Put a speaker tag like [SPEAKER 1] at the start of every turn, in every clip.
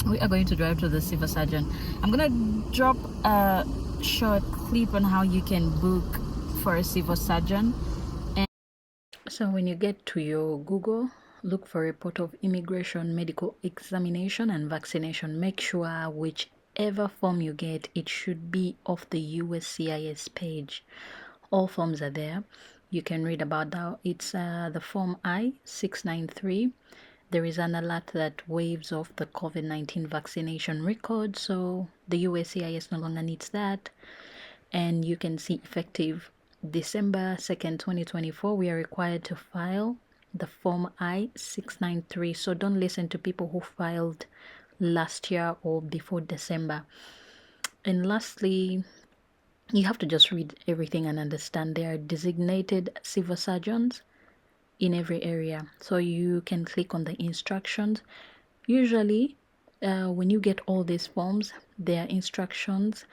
[SPEAKER 1] We are going to drive to the civil surgeon. I'm gonna drop a short clip on how you can book for a civil surgeon. And so when you get to your Google, look for report of immigration, medical examination, and vaccination. Make sure whichever form you get, it should be off the USCIS page. All forms are there. You can read about that. It's the form I-693. There is an alert that waives off the COVID-19 vaccination record, so the USCIS no longer needs that. And you can see effective December 2nd, 2024, we are required to file the form I-693. So don't listen to people who filed last year or before December. And lastly, you have to just read everything and understand there are designated civil surgeons in every area. So you can click on the instructions. Usually, when you get all these forms, there are instructions.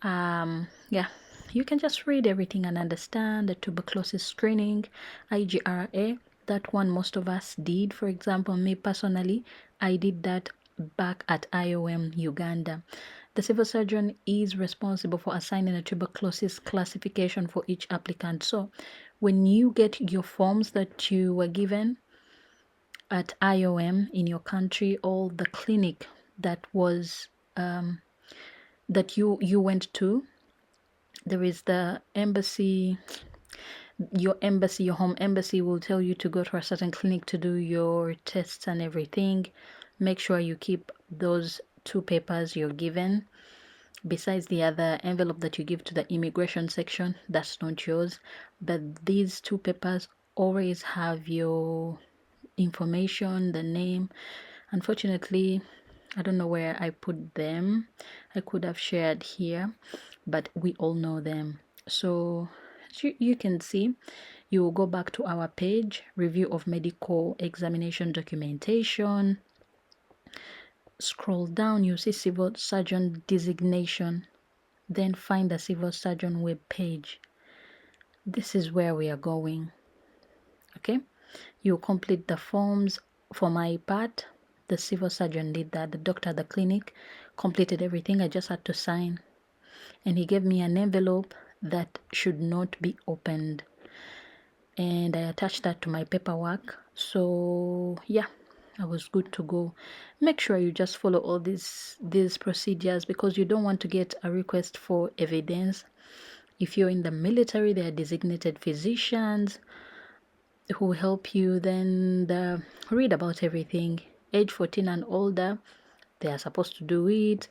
[SPEAKER 1] Yeah, you can just read everything and understand the tuberculosis screening, IGRA. That one most of us did. For example, me personally, I did that back at IOM Uganda. The civil surgeon is responsible for assigning a tuberculosis classification for each applicant. So when you get your forms that you were given at IOM in your country, or the clinic that was that you went to, there is the embassy. Your home embassy will tell you to go to a certain clinic to do your tests and everything. Make sure you keep those two papers you're given. Besides the other envelope that you give to the immigration section, that's not yours. But these two papers always have your information, the name. Unfortunately, I don't know where I put them. I could have shared here, but we all know them. So as you can see, you will go back to our page, review of medical examination documentation. Scroll down, you see civil surgeon designation. Then find the civil surgeon web page. This is where we are going. Okay, you complete the forms. For my part, the civil surgeon did that. The doctor at the clinic completed everything. I just had to sign, and he gave me an envelope that should not be opened, and I attached that to my paperwork. So yeah, I was good to go. Make sure you just follow all these procedures, because you don't want to get a request for evidence. If you're in the military, there are designated physicians who help you. Then read about everything. Age 14 and older, they are supposed to do it.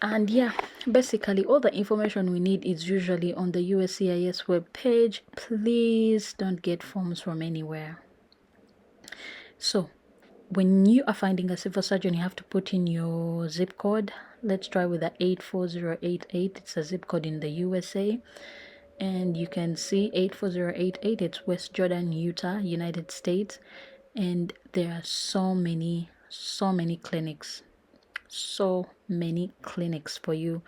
[SPEAKER 1] And yeah, basically all the information we need is usually on the USCIS web page. Please don't get forms from anywhere. So when you are finding a civil surgeon, you have to put in your zip code. Let's try with the 84088. It's a zip code in the USA. And you can see 84088, it's West Jordan, Utah, United States. And there are so many clinics. So many clinics for you.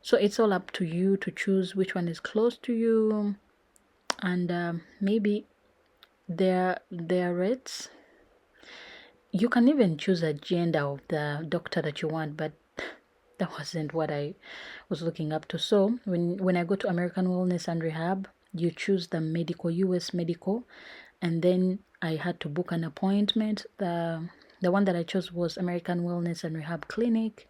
[SPEAKER 1] So it's all up to you to choose which one is close to you. And maybe their rates. You can even choose a gender of the doctor that you want, but that wasn't what I was looking up to. So when I go to American Wellness and Rehab, you choose the medical, US medical, and then I had to book an appointment. The one that I chose was American Wellness and Rehab Clinic.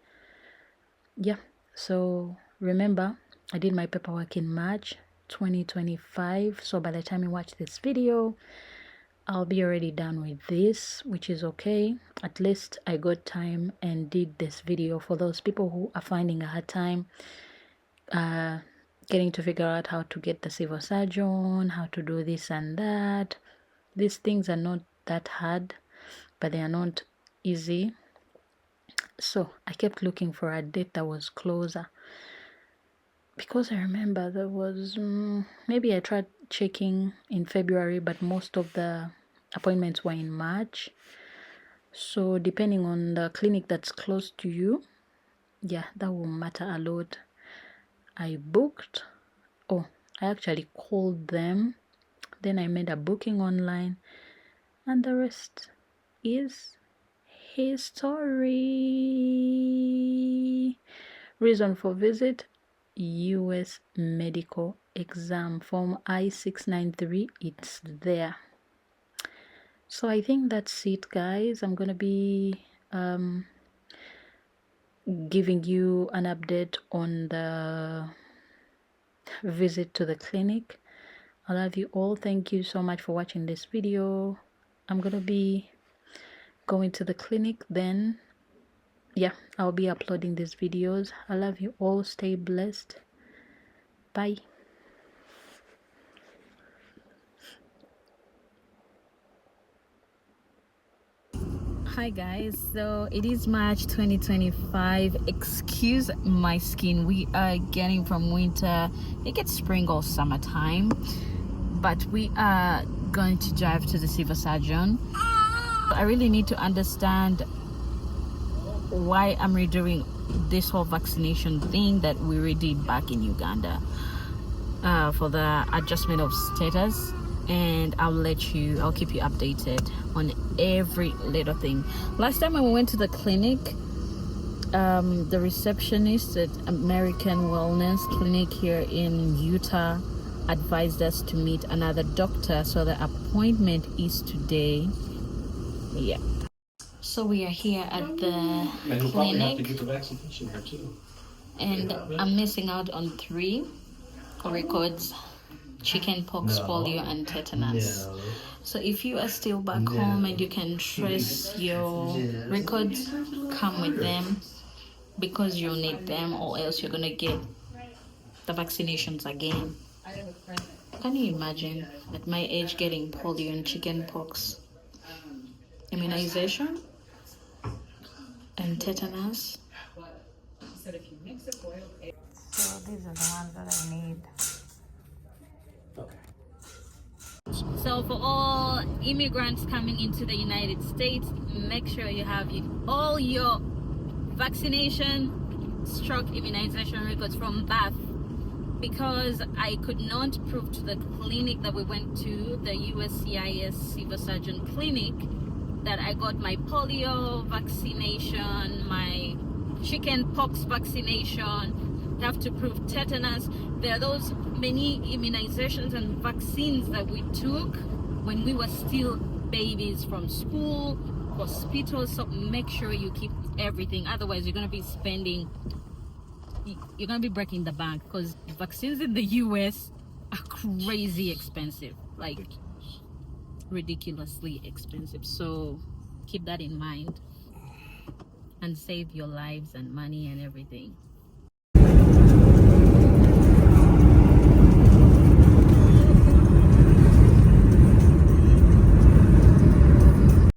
[SPEAKER 1] Yeah, so remember, I did my paperwork in March 2025. So by the time you watch this video, I'll be already done with this, which is okay. At least I got time and did this video for those people who are finding a hard time getting to figure out how to get the civil surgeon, how to do this and that. These things are not that hard, but they are not easy. So I kept looking for a date that was closer, because I remember there was maybe I tried checking in February, but most of the appointments were in March. So depending on the clinic that's close to you, yeah, that will matter a lot. I actually called them, then I made a booking online, and the rest is history. Reason for visit: US medical exam form I-693. It's there. So I think that's it, guys. I'm gonna be giving you an update on the visit to the clinic. I love you all. Thank you so much for watching this video. I'm gonna be going to the clinic, then yeah, I'll be uploading these videos. I love you all. Stay blessed. Bye. Hi guys, so it is March 2025. Excuse my skin, we are getting from winter, it gets spring or summertime, but we are going to drive to the civil surgeon. I really need to understand why I'm redoing this whole vaccination thing that we already did back in Uganda for the adjustment of status, and I'll keep you updated on every little thing. Last time when we went to the clinic, the receptionist at American Wellness Clinic here in Utah advised us to meet another doctor, so the appointment is today. Yeah, so we are here at the clinic, and I'm missing out on 3 records: chicken pox, polio, and tetanus. So if you are still back home and you can trace your records, come with them, because you'll need them, or else you're gonna get the vaccinations again. Can you imagine at my age getting polio and chicken pox, immunization, and tetanus? So these are the ones that I need. So for all immigrants coming into the United States, make sure you have all your vaccination stroke immunization records from birth, because I could not prove to the clinic that we went to, the USCIS Civil Surgeon Clinic, that I got my polio vaccination, my chicken pox vaccination. You have to prove tetanus. There are those many immunizations and vaccines that we took when we were still babies, from school, hospitals. So make sure you keep everything, otherwise you're going to be breaking the bank, because vaccines in the US are crazy expensive, like ridiculously expensive. So keep that in mind and save your lives and money and everything.